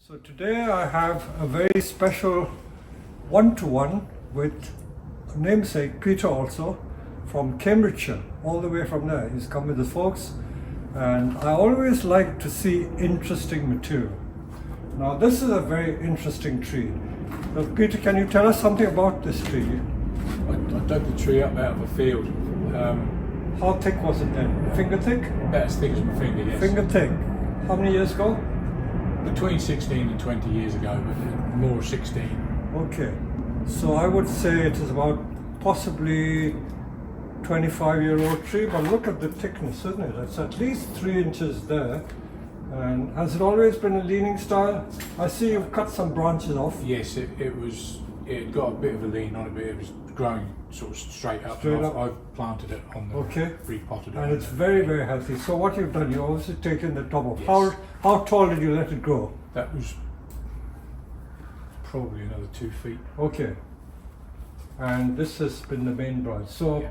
So today I have a very special one-to-one with namesake Peter also from Cambridgeshire, all the way from there. He's come with his folks, and I always like to see interesting material. Now this is a very interesting tree. Now, Peter, can you tell us something about this tree? I dug the tree up out of a field. How thick was it then? Finger thick? About as thick as my finger, yes. Finger thick. How many years ago? Between 16 and 20 years ago, but more 16. Okay, so I would say it is about possibly 25-year-old tree, but look at the thickness, isn't it? It's at least 3 inches there. And has it always been a leaning style? I see you've cut some branches off. Yes, it got a bit of a lean on it, but it was growing sort of straight up. Straight up. I've planted it on the repotted it. And it's very, very healthy. So what you've done, you obviously taken the top off. Yes. How tall did you let it grow? That was probably another 2 feet. Okay. And this has been the main branch. So Yeah.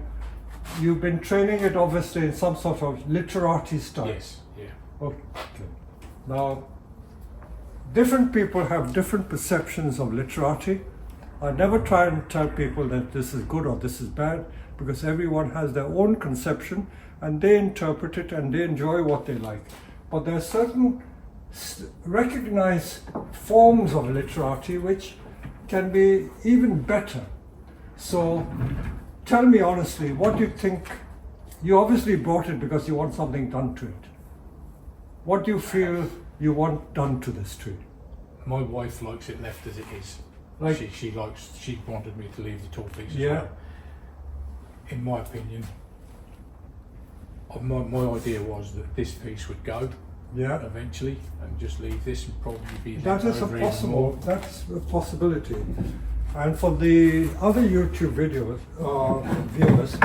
you've been training it obviously in some sort of literati style. Yes, yeah. Okay. Now, different people have different perceptions of literati. I never try and tell people that this is good or this is bad, because everyone has their own conception and they interpret it and they enjoy what they like. But there are certain recognized forms of literati which can be even better. So tell me honestly, what do you think? You obviously brought it because you want something done to it. What do you feel you want done to this tree? My wife likes it left as it is. Like- She wanted me to leave the tall piece as Yeah. well. In my opinion, my idea was that this piece would go Yeah. eventually, and just leave this and probably be That is a over even more. that's a possibility. And for the other YouTube videos, viewers,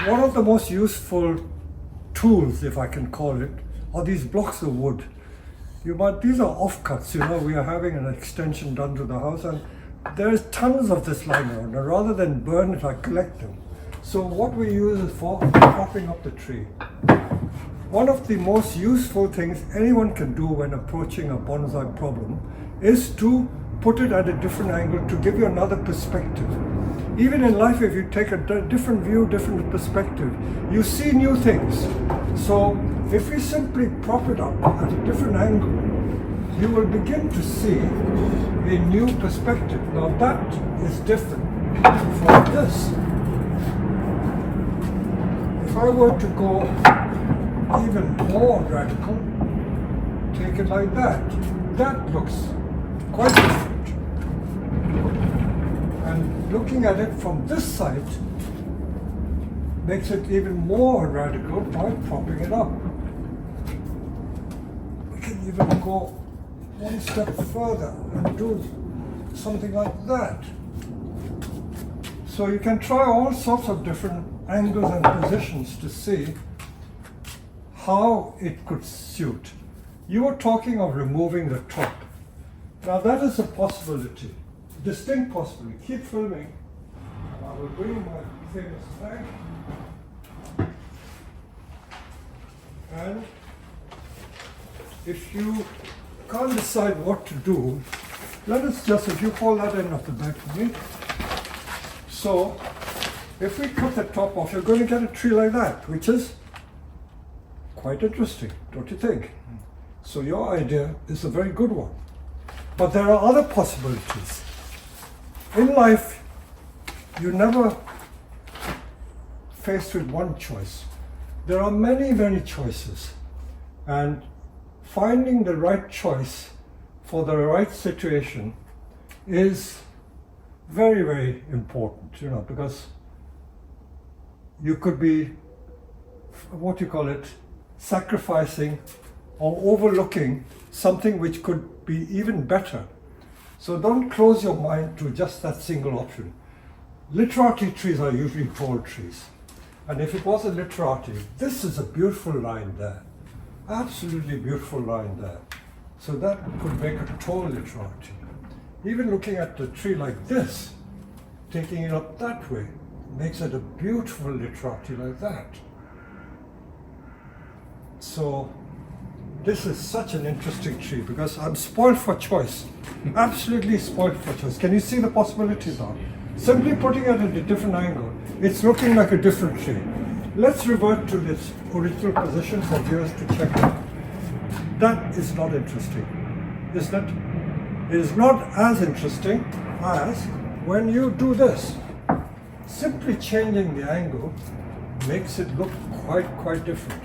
one of the most useful tools, if I can call it, are these blocks of wood. These are offcuts, we are having an extension done to the house, and there's tons of this lying around. And rather than burn it, I collect them. So what we use is for propping up the tree. One of the most useful things anyone can do when approaching a bonsai problem is to put it at a different angle to give you another perspective. Even in life, if you take a different view, different perspective, you see new things. So if we simply prop it up at a different angle, you will begin to see a new perspective. Now that is different from this. If I were to go even more radical, take it like that. That looks quite different. And looking at it from this side makes it even more radical by propping it up. We can even go one step further and do something like that. So you can try all sorts of different angles and positions to see how it could suit. You were talking of removing the top. Now that is a possibility, distinct possibility. Keep filming. I will bring my famous bag. And if you can't decide what to do, let us just, if you hold that end of the bag for me. So, if we cut the top off, you're going to get a tree like that, which is quite interesting, don't you think? So your idea is a very good one. But there are other possibilities. In life, you're never faced with one choice. There are many, many choices. And finding the right choice for the right situation is very, very important, because you could be, sacrificing or overlooking something which could be even better. So don't close your mind to just that single option. Literati trees are usually tall trees. And if it was a literati, this is a beautiful line there. Absolutely beautiful line there. So that could make a tall literati. Even looking at the tree like this, taking it up that way, makes it a beautiful literati like that. So this is such an interesting tree because I'm spoiled for choice. Absolutely spoiled for choice. Can you see the possibilities now? Simply putting it at a different angle, it's looking like a different tree. Let's revert to this original position for viewers to check out. That is not interesting, isn't it? It is not as interesting as when you do this. Simply changing the angle makes it look quite different.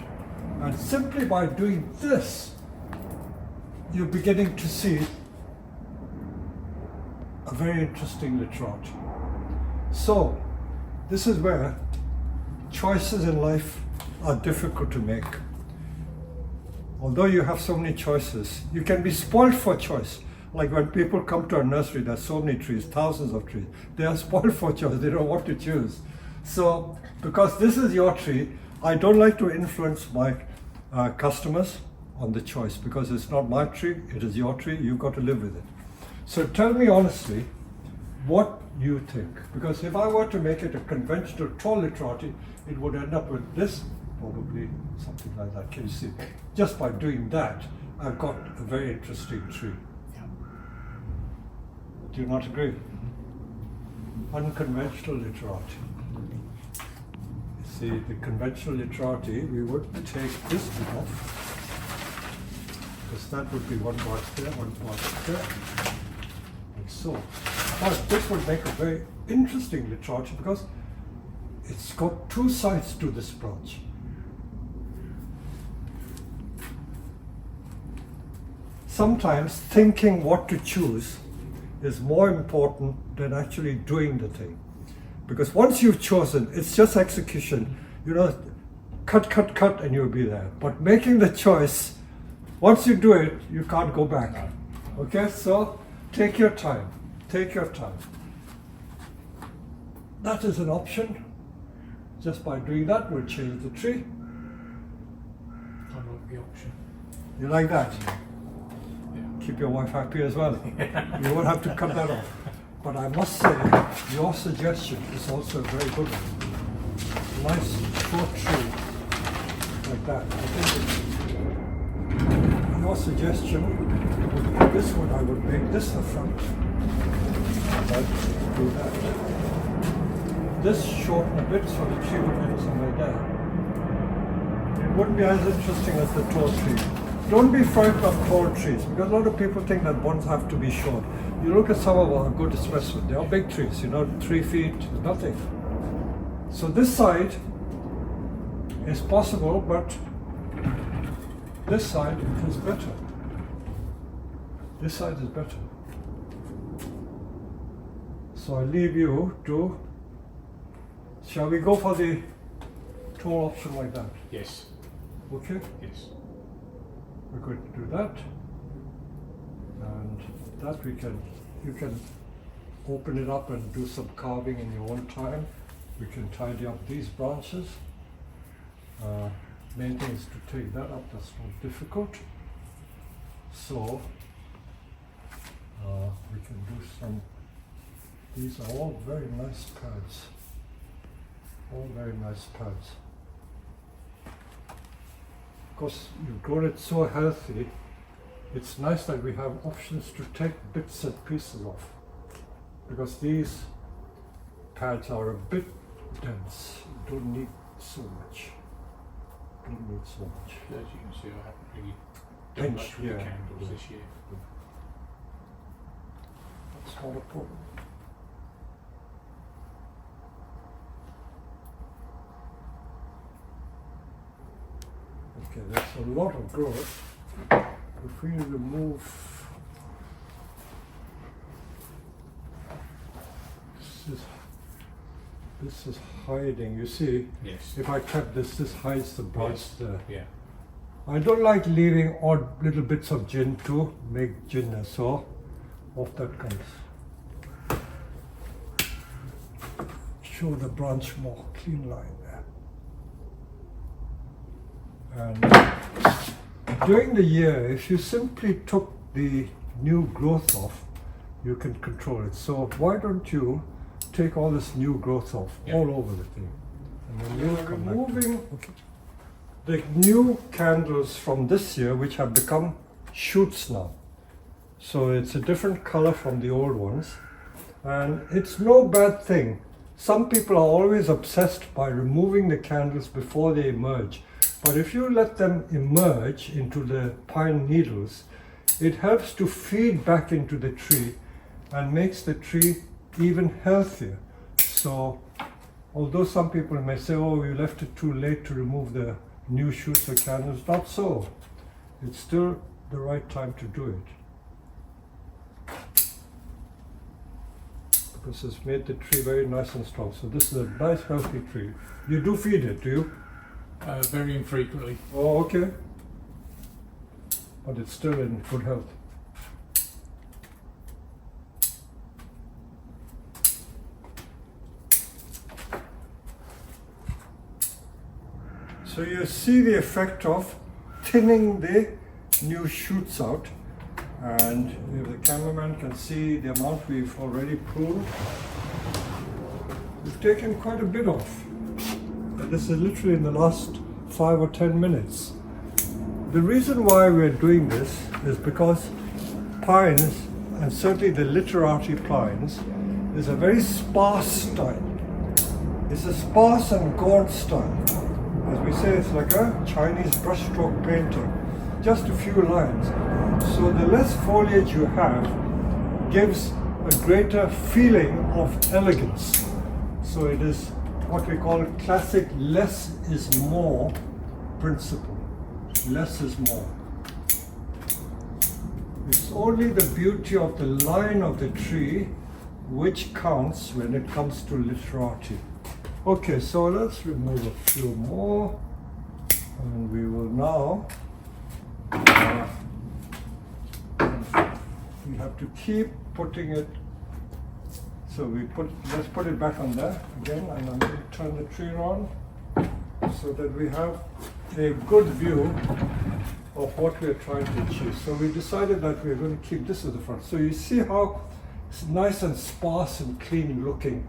And simply by doing this, you're beginning to see a very interesting literati. So, this is where choices in life are difficult to make. Although you have so many choices, you can be spoiled for choice. Like when people come to a nursery, there's so many trees, thousands of trees. They are spoiled for choice, they don't know what to choose. So, because this is your tree, I don't like to influence my customers on the choice because it's not my tree, it is your tree, you've got to live with it. So tell me honestly what you think. Because if I were to make it a conventional tall literati, it would end up with this, probably something like that. Can you see? Just by doing that, I've got a very interesting tree. Do you not agree? Unconventional literati. You see, the conventional literati, we would take this bit off, because that would be one part there, one part there, like so. But this would make a very interesting literati because it's got two sides to this branch. Sometimes thinking what to choose is more important than actually doing the thing. Because once you've chosen, it's just execution. You know, cut, and you'll be there. But making the choice, once you do it, you can't go back. Okay, so take your time. Take your time. That is an option. Just by doing that, we'll change the tree. I like the option. You like that? Keep your wife happy as well. You won't have to cut that off. But I must say, your suggestion is also a very good one. Nice short tree like that. I think your suggestion would be this one. I would make this the front. I'd do that. This shorten a bit so the tree would end somewhere there. It wouldn't be as interesting as the tall tree. Don't be frightened of tall trees, because a lot of people think that ones have to be short. You look at some of our good espresso, they are big trees, 3 feet, nothing. So this side is possible, but this side is better. This side is better. So I leave you to, shall we go for the tall option like that? Yes. Okay? Yes. We're going to do that, and that you can open it up and do some carving in your own time. We can tidy up these branches. Main thing is to take that up, that's not difficult. So we can do some, these are all very nice pads. All very nice pads. Because you've grown it so healthy, it's nice that we have options to take bits and pieces off. Because these pads are a bit dense. You don't need so much. Don't need so much. As you can see, I haven't really done much with the candles this year. That's not a problem. Okay, there's a lot of growth. If we remove this is hiding, you see? Yes. If I cut this hides the branch there. Yeah. I don't like leaving odd little bits of gin to make gin, so off that comes. Show the branch more clean line there. And during the year, if you simply took the new growth off, you can control it. So why don't you take all this new growth off, all over the thing. And then you're removing the new candles from this year, which have become shoots now. So it's a different color from the old ones. And it's no bad thing. Some people are always obsessed by removing the candles before they emerge. But if you let them emerge into the pine needles, it helps to feed back into the tree and makes the tree even healthier. So although some people may say, oh, you left it too late to remove the new shoots or candles, not so. It's still the right time to do it. Because it's made the tree very nice and strong. So this is a nice healthy tree. You do feed it, do you? Very infrequently. Oh, okay. But it's still in good health. So you see the effect of thinning the new shoots out. And if the cameraman can see the amount we've already pruned, we've taken quite a bit off. And this is literally in the last 5 or 10 minutes. The reason why we're doing this is because pines, and certainly the Literati pines, is a very sparse style. It's a sparse and gaunt style. As we say, it's like a Chinese brushstroke painting. Just a few lines. So the less foliage you have gives a greater feeling of elegance. So it is what we call classic less is more principle. Less is more. It's only the beauty of the line of the tree which counts when it comes to Literati. Okay, so let's remove a few more, and we will now we have to keep putting it. So let's put it back on there again, and I'm going to turn the tree around so that we have a good view of what we're trying to achieve. So we decided that we're going to keep this at the front. So you see how nice and sparse and clean looking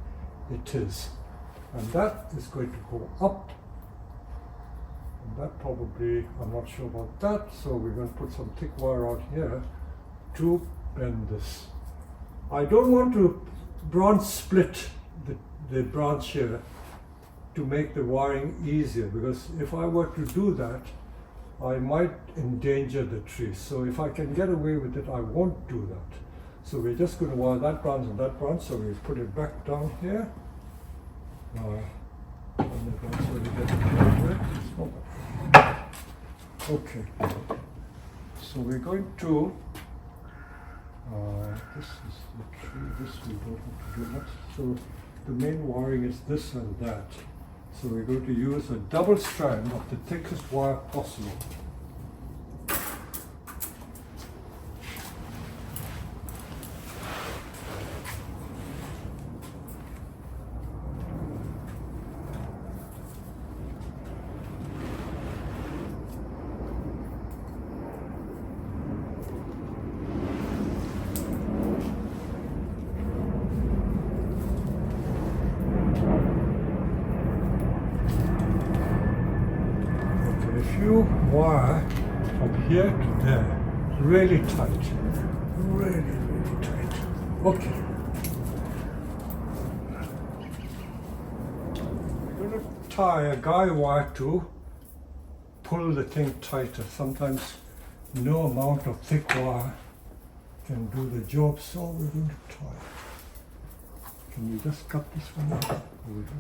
it is. And that is going to go up. And that probably, I'm not sure about that, so we're going to put some thick wire out here to bend this. I don't want to branch split the branch here to make the wiring easier, because if I were to do that, I might endanger the tree. So if I can get away with it, I won't do that. So we're just going to wire that branch and that branch, so we put it back down here. Okay, so we're going to, this is the tree, this we don't have to do much. So the main wiring is this and that. So we're going to use a double strand of the thickest wire possible. Wire from here to there, really tight, really tight. Okay. We're going to tie a guy wire to pull the thing tighter. Sometimes no amount of thick wire can do the job, so we're going to tie. Can you just cut this one out? There we go.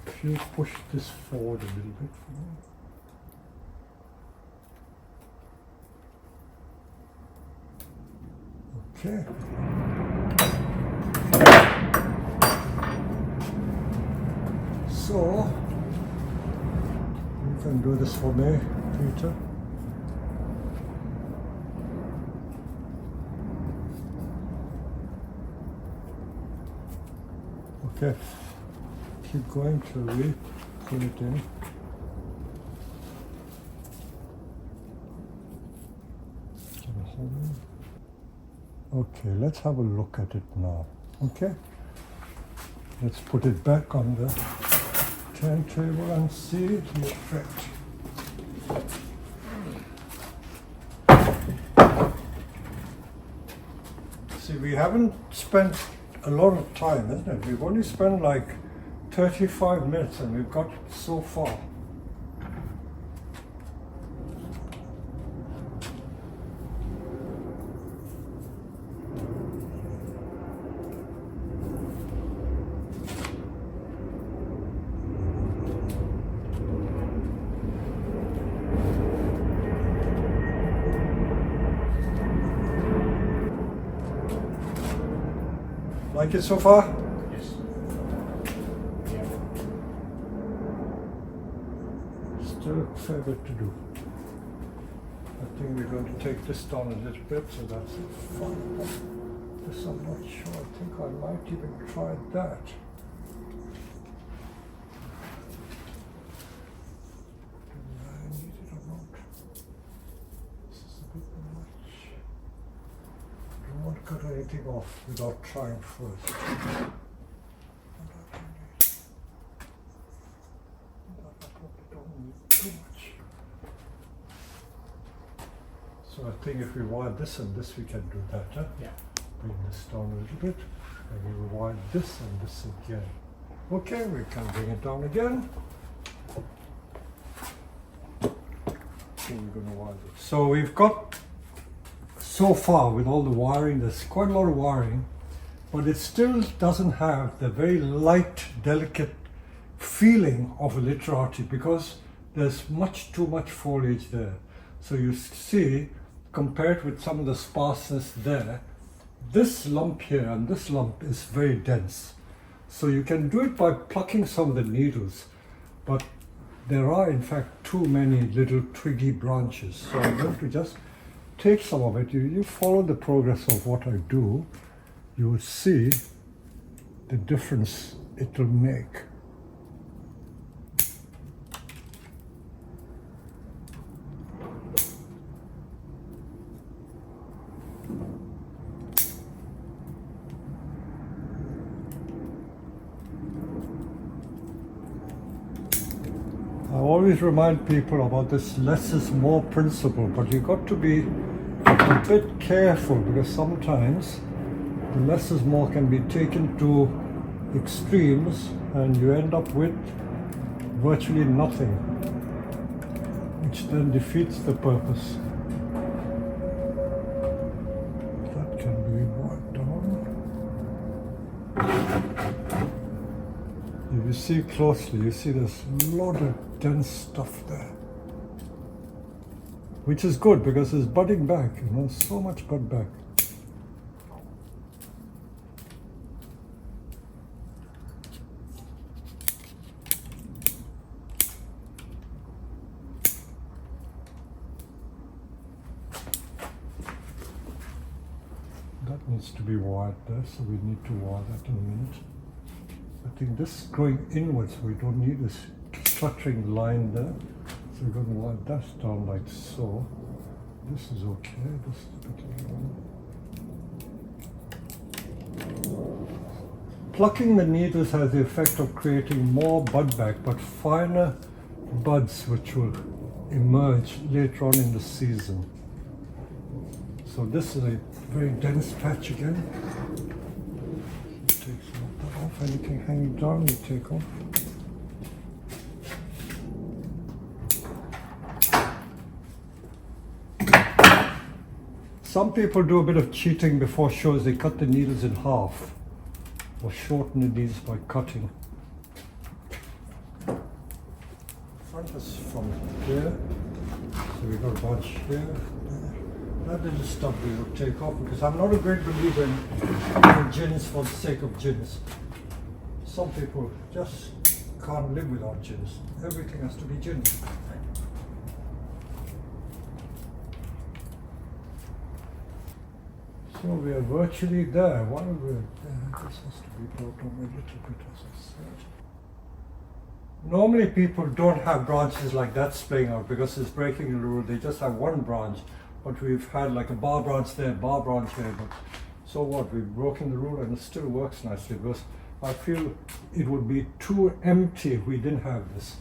If you push this forward a little bit for me. Okay. So, you can do this for me, Peter. Okay, keep going till we put it in. Okay, let's have a look at it now. Okay, let's put it back on the turntable and see the effect. See, we haven't spent a lot of time, isn't it? We've only spent like 35 minutes and we've got so far. Like it so far? Yes. Still a fair bit to do. I think we're going to take this down a little bit, so that's fine. This I'm not sure. I think I might even try that. Do I need it or not? This is a bit much. I don't want to cut anything off without trying first. So I think if we wire this and this, we can do that. Huh? Yeah. Bring this down a little bit, and we will wire this and this again. Okay, we can bring it down again. So we're going to wire this. So we've got, so far with all the wiring, there's quite a lot of wiring, but it still doesn't have the very light, delicate feeling of a Literati because there's too much foliage there. So you see, compared with some of the sparseness there, this lump here and this lump is very dense. So you can do it by plucking some of the needles, but there are in fact too many little twiggy branches. So I'm going to just take some of it. You follow the progress of what I do, you will see the difference it will make. I always remind people about this less is more principle, but you've got to be a bit careful because sometimes the less is more can be taken to extremes and you end up with virtually nothing, which then defeats the purpose. That can be worked down. If you see closely, you see there's a lot of dense stuff there, which is good because it's budding back, so much bud back. That needs to be wired there, so we need to wire that in a minute. I think this is going inwards, we don't need this cluttering line there. So we're going to wire that down like so. This is okay, this is a bit long. Plucking the needles has the effect of creating more bud back, but finer buds which will emerge later on in the season. So this is a very dense patch again. Take some of that off. Anything hanging down, you take off. Some people do a bit of cheating before shows. They cut the needles in half or shorten the needles by cutting. Front is from here. So we've got a bunch here. That little stuff we will take off because I'm not a great believer in gins for the sake of gins. Some people just can't live without gins. Everything has to be gin. So So we are virtually there. While we're there, this has to be brought on a little bit, as I said. Normally people don't have branches like that splaying out because it's breaking the rule. They just have one branch, but we've had like a bar branch there, bar branch there. But so what? We've broken the rule and it still works nicely because I feel it would be too empty if we didn't have this.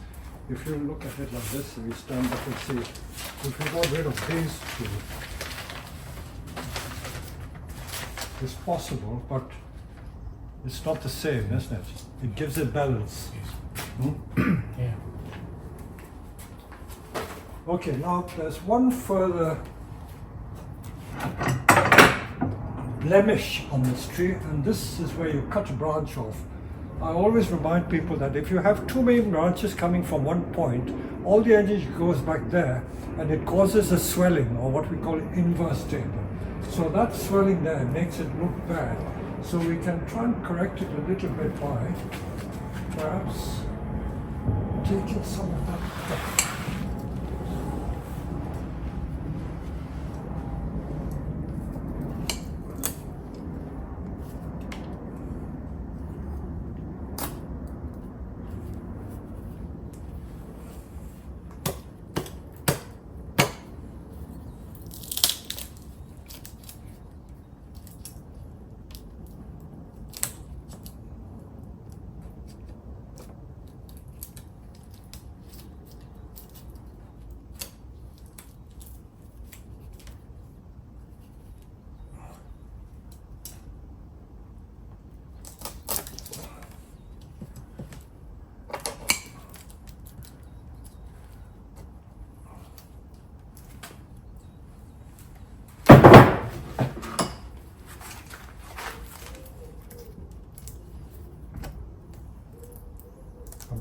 If you look at it like this, if you stand up and see, if we got rid of these two, it's possible, but it's not the same, isn't it? It gives it balance. Yes. Yeah. Okay, now there's one further blemish on this tree, and this is where you cut a branch off. I always remind people that if you have two main branches coming from one point, all the energy goes back there and it causes a swelling, or what we call inverse taper. So that swelling there makes it look bad. So we can try and correct it a little bit by perhaps taking some of that off.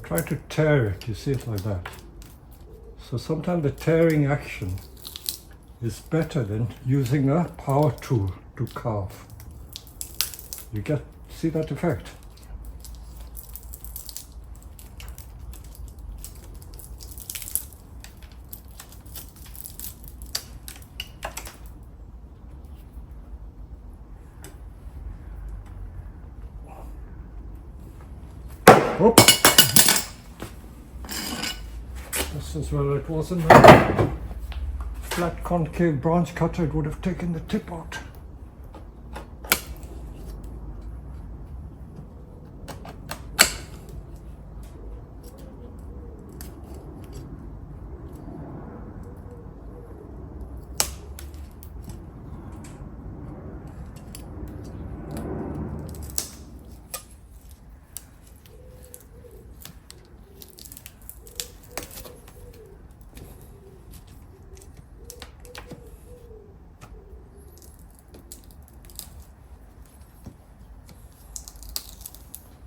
Try to tear it, you see it like that. So sometimes the tearing action is better than using a power tool to carve. You see that effect? Oops. This is where it wasn't a flat concave branch cutter, it would have taken the tip out.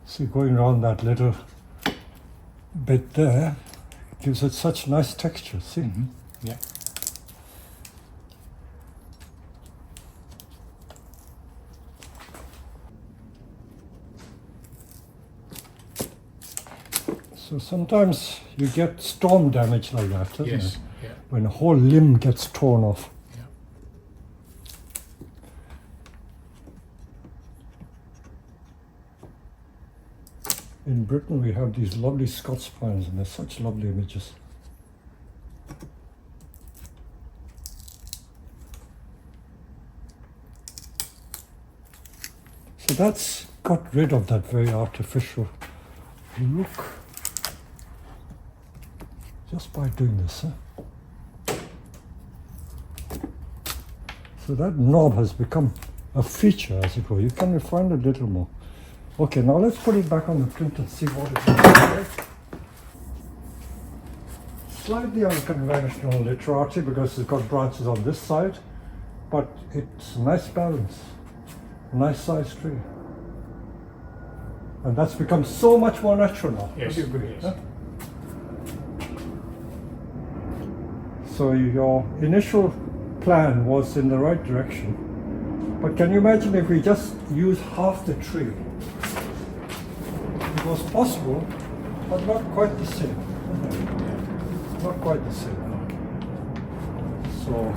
See, going around that little bit there gives it such nice texture, see? Mm-hmm. Yeah. So sometimes you get storm damage like that, doesn't Yes. it? Yeah. When a whole limb gets torn off. Yeah. In Britain we have these lovely Scots pines and they're such lovely images. So that's got rid of that very artificial look just by doing this. So that knob has become a feature, as it were. You can refine it a little more. Okay, now let's put it back on the print and see what it looks like. Slightly unconventional Literati because it's got branches on this side, but it's a nice balance, a nice size tree. And that's become so much more natural now. Yes. Would you agree? Yes. Huh? So your initial plan was in the right direction. But can you imagine if we just use half the tree? It was possible, but not quite the same. Not quite the same. So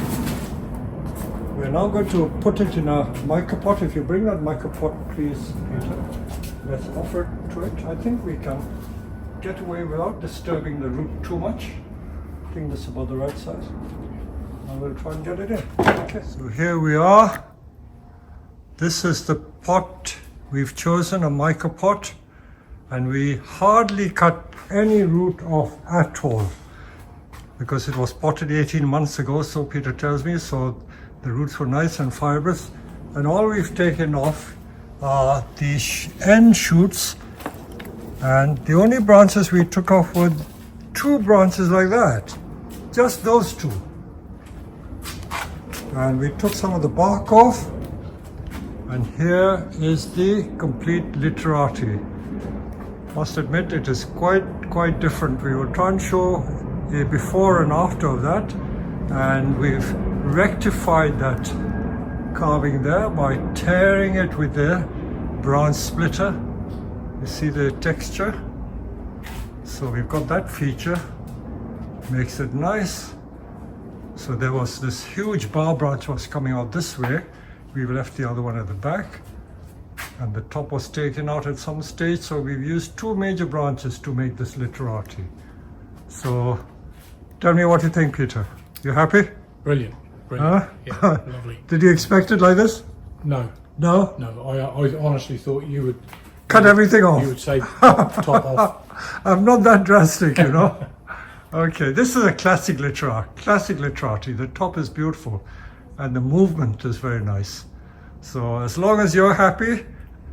We're now going to put it in a micropot. If you bring that micropot, please, Peter. Let's offer it to it. I think we can get away without disturbing the root too much. I think this is about the right size. I will try and get it in. Okay, so here we are. This is the pot we've chosen, a micropot, and we hardly cut any root off at all because it was potted 18 months ago, so Peter tells me, so the roots were nice and fibrous, and all we've taken off are the end shoots, and the only branches we took off were 2 branches like that, just those 2. And we took some of the bark off, and here is the complete Literati. Must admit it is quite different. We will try and show a before and after of that, and we've rectified that carving there by tearing it with the branch splitter. You see the texture? So we've got that feature, makes it nice. So there was this huge bar branch was coming out this way. We've left the other one at the back, and the top was taken out at some stage, so we've used 2 major branches to make this Literati. So tell me what you think, Peter. You happy? Brilliant. Huh? Yeah, lovely. Did you expect it like this? No. No? No, I honestly thought you would Cut everything off. You would say top off. I'm not that drastic, you know. Okay, this is a classic Literati. The top is beautiful and the movement is very nice. So as long as you're happy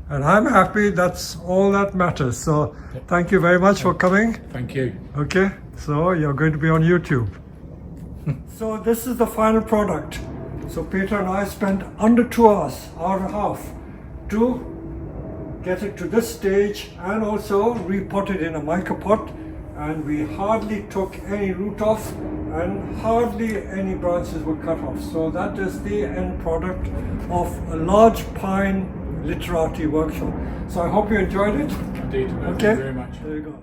and I'm happy, that's all that matters. So thank you very much for coming. Thank you. Okay, so you're going to be on YouTube. So this is the final product. So Peter and I spent under 2 hours, hour and a half, to get it to this stage and also repot it in a micropot. And we hardly took any root off and hardly any branches were cut off. So that is the end product of a large pine Literati workshop. So I hope you enjoyed it. Indeed. Okay. Thank you very much. There you go.